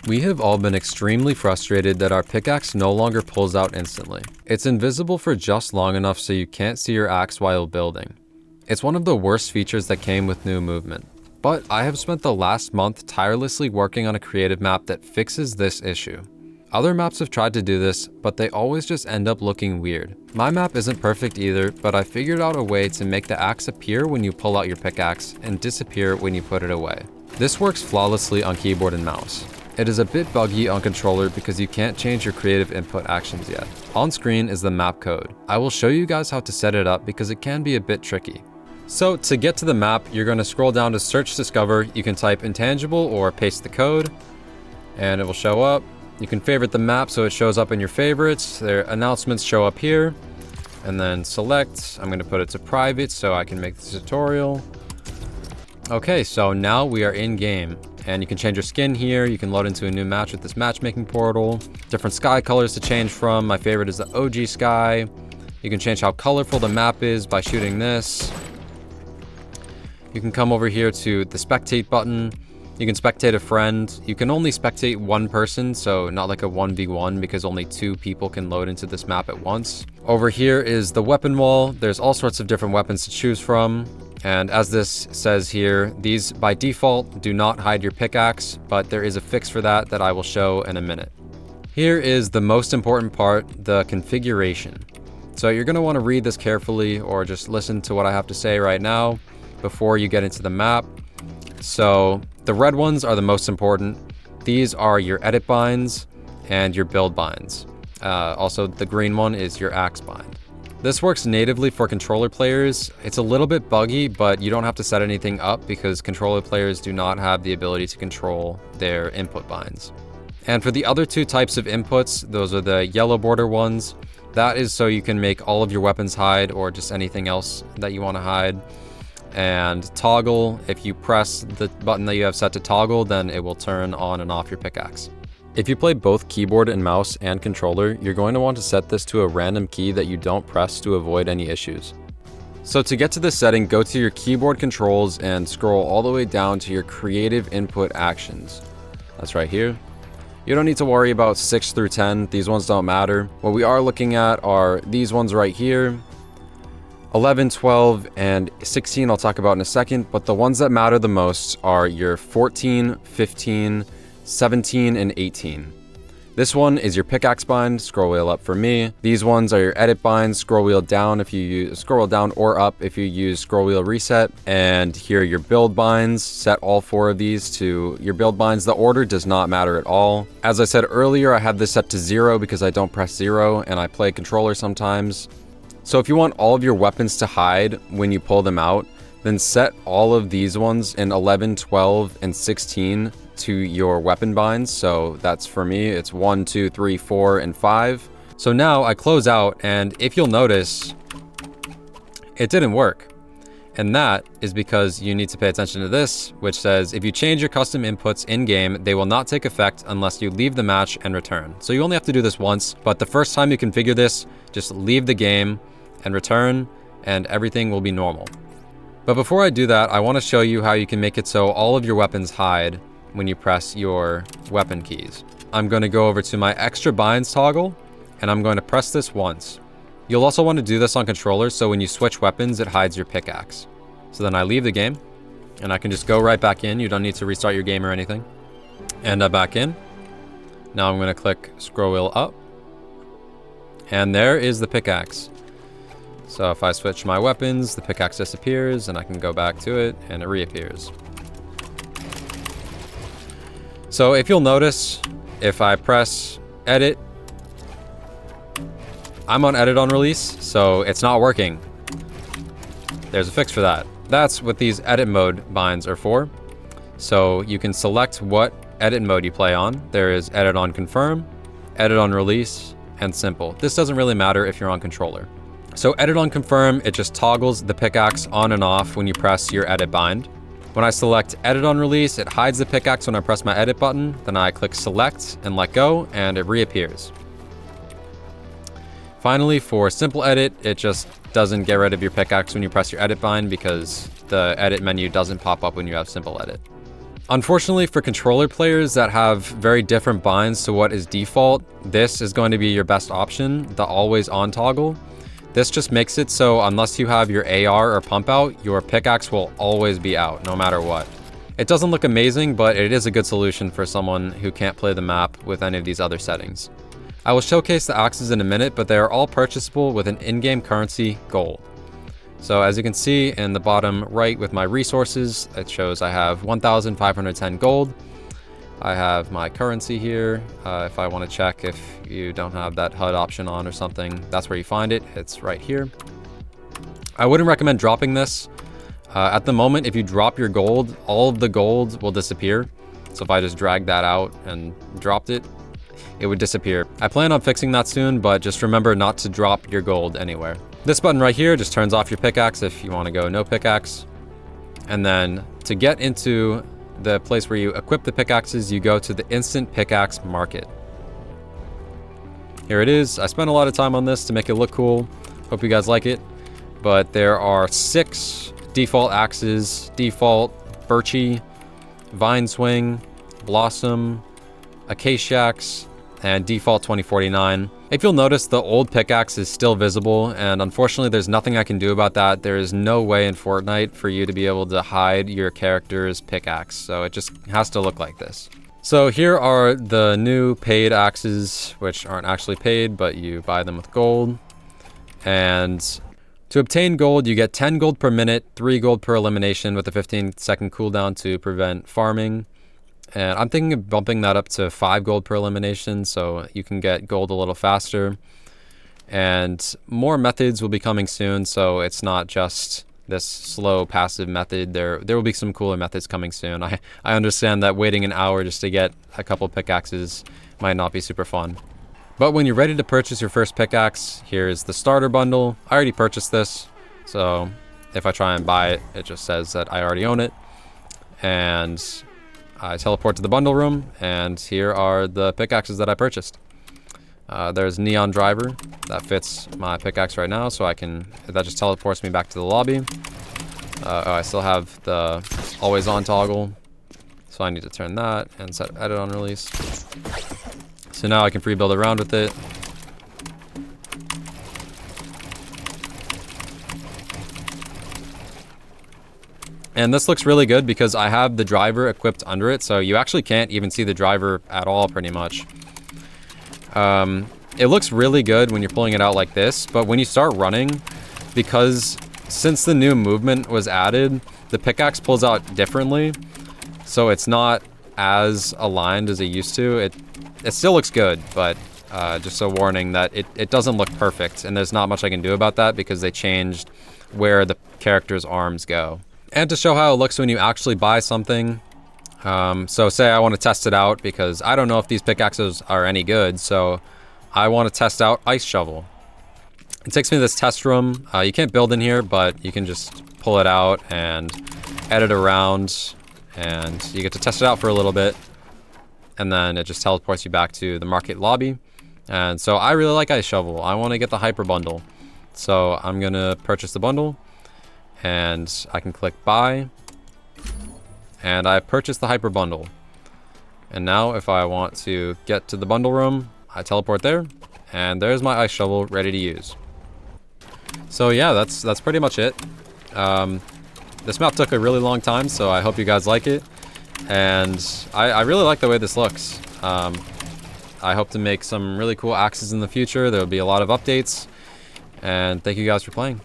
We have all been extremely frustrated that our pickaxe no longer pulls out instantly. It's invisible for just long enough so you can't see your axe while building. It's one of the worst features that came with new movement. But I have spent the last month tirelessly working on a creative map that fixes this issue. Other maps have tried to do this, but they always just end up looking weird. My map isn't perfect either, but I figured out a way to make the axe appear when you pull out your pickaxe and disappear when you put it away. This works flawlessly on keyboard and mouse. It is a bit buggy on controller because you can't change your creative input actions yet. On screen is the map code. I will show you guys how to set it up because it can be a bit tricky. So to get to the map, you're going to scroll down to search discover. You can type intangible or paste the code and it will show up. You can favorite the map so it shows up in your favorites. Their announcements show up here and then select. I'm going to put it to private so I can make the tutorial. Okay, so now we are in game. And you can change your skin here. You can load into a new match with this matchmaking portal. Different sky colors to change from. My favorite is the OG sky. You can change how colorful the map is by shooting this. You can come over here to the spectate button. You can spectate a friend. You can only spectate one person, so not like a 1v1 because only 2 people can load into this map at once. Over here is the weapon wall. There's all sorts of different weapons to choose from. And as this says here, these by default do not hide your pickaxe, but there is a fix for that I will show in a minute. Here is the most important part, the configuration. So you're going to want to read this carefully or just listen to what I have to say right now before you get into the map. So the red ones are the most important. These are your edit binds and your build binds. Also, the green one is your axe bind. This works natively for controller players. It's a little bit buggy, but you don't have to set anything up because controller players do not have the ability to control their input binds. And for the other 2 types of inputs, those are the yellow border ones. That is so you can make all of your weapons hide or just anything else that you want to hide. And toggle, if you press the button that you have set to toggle, then it will turn on and off your pickaxe. If you play both keyboard and mouse and controller, you're going to want to set this to a random key that you don't press to avoid any issues. So to get to this setting, go to your keyboard controls and scroll all the way down to your creative input actions. That's right here. You don't need to worry about 6 through 10. These ones don't matter. What we are looking at are these ones right here. 11, 12, and 16 I'll talk about in a second, but the ones that matter the most are your 14, 15, 17, and 18. This one is your pickaxe bind, scroll wheel up for me. These ones are your edit binds, scroll wheel down if you use scroll wheel down or up if you use scroll wheel reset. And here are your build binds, set all 4 of these to your build binds. The order does not matter at all. As I said earlier, I have this set to 0 because I don't press 0 and I play controller sometimes. So if you want all of your weapons to hide when you pull them out, then set all of these ones in 11, 12, and 16 to your weapon binds. So that's for me, it's 1, 2, 3, 4, and 5. So now I close out, and if you'll notice, it didn't work. And that is because you need to pay attention to this, which says if you change your custom inputs in-game, they will not take effect unless you leave the match and return. So you only have to do this once, but the first time you configure this, just leave the game and return, and everything will be normal. But before I do that, I want to show you how you can make it so all of your weapons hide when you press your weapon keys. I'm going to go over to my extra binds toggle, and I'm going to press this once. You'll also want to do this on controller, so when you switch weapons, it hides your pickaxe. So then I leave the game, and I can just go right back in. You don't need to restart your game or anything. And I'm back in. Now I'm going to click scroll wheel up, and there is the pickaxe. So if I switch my weapons, the pickaxe disappears, and I can go back to it, and it reappears. So if you'll notice, if I press edit, I'm on edit on release, so it's not working. There's a fix for that. That's what these edit mode binds are for. So you can select what edit mode you play on. There is edit on confirm, edit on release, and simple. This doesn't really matter if you're on controller. So edit on confirm, it just toggles the pickaxe on and off when you press your edit bind. When I select edit on release, it hides the pickaxe when I press my edit button. Then I click select and let go, and it reappears. Finally, for simple edit, it just doesn't get rid of your pickaxe when you press your edit bind because the edit menu doesn't pop up when you have simple edit. Unfortunately for controller players that have very different binds to what is default, this is going to be your best option, the always on toggle. This just makes it so unless you have your AR or pump out, your pickaxe will always be out, no matter what. It doesn't look amazing, but it is a good solution for someone who can't play the map with any of these other settings. I will showcase the axes in a minute, but they are all purchasable with an in-game currency, gold. So as you can see in the bottom right with my resources, it shows I have 1,510 gold. I have my currency here. If I want to check if you don't have that HUD option on or something, that's where you find it. It's right here. I wouldn't recommend dropping this. At the moment, if you drop your gold, all of the gold will disappear. So if I just drag that out and dropped it, it would disappear. I plan on fixing that soon, but just remember not to drop your gold anywhere. This button right here just turns off your pickaxe if you want to go no pickaxe. And then to get into the place where you equip the pickaxes, you go to the instant pickaxe market. Here it is. I spent a lot of time on this to make it look cool. Hope you guys like it. But there are 6 default axes: default, birchy, vine swing, blossom, acacia axe, and default 2049. If you'll notice, the old pickaxe is still visible, and unfortunately there's nothing I can do about that. There is no way in Fortnite for you to be able to hide your character's pickaxe, so it just has to look like this. So here are the new paid axes, which aren't actually paid, but you buy them with gold. And to obtain gold, you get 10 gold per minute, 3 gold per elimination with a 15-second cooldown to prevent farming. And I'm thinking of bumping that up to 5 gold per elimination so you can get gold a little faster. And more methods will be coming soon, so it's not just this slow passive method. There will be some cooler methods coming soon. I understand that waiting an hour just to get a couple pickaxes might not be super fun. But when you're ready to purchase your first pickaxe, here's the starter bundle. I already purchased this, so if I try and buy it, it just says that I already own it. And I teleport to the bundle room, and here are the pickaxes that I purchased. There's Neon Driver that fits my pickaxe right now, so that just teleports me back to the lobby. I still have the always on toggle, so I need to turn that and set edit on release. So now I can free build around with it. And this looks really good because I have the driver equipped under it, so you actually can't even see the driver at all pretty much. It looks really good when you're pulling it out like this, but when you start running, because since the new movement was added, the pickaxe pulls out differently, so it's not as aligned as it used to. It still looks good, but just a warning that it doesn't look perfect, and there's not much I can do about that because they changed where the character's arms go. And to show how it looks when you actually buy something, so say I want to test it out because I don't know if these pickaxes are any good, so I want to test out Ice Shovel. It takes me to this test room. You can't build in here, but you can just pull it out and edit around, and you get to test it out for a little bit, and then it just teleports you back to the market lobby. And so I really like Ice Shovel. I want to get the Hyper Bundle, so I'm gonna purchase the bundle. And I can click buy, and I purchased the Hyper Bundle. And now if I want to get to the bundle room, I teleport there, and there's my Ice Shovel ready to use. So yeah, that's pretty much it. This map took a really long time, so I hope you guys like it. And I really like the way this looks. I hope to make some really cool axes in the future. There'll be a lot of updates, and thank you guys for playing.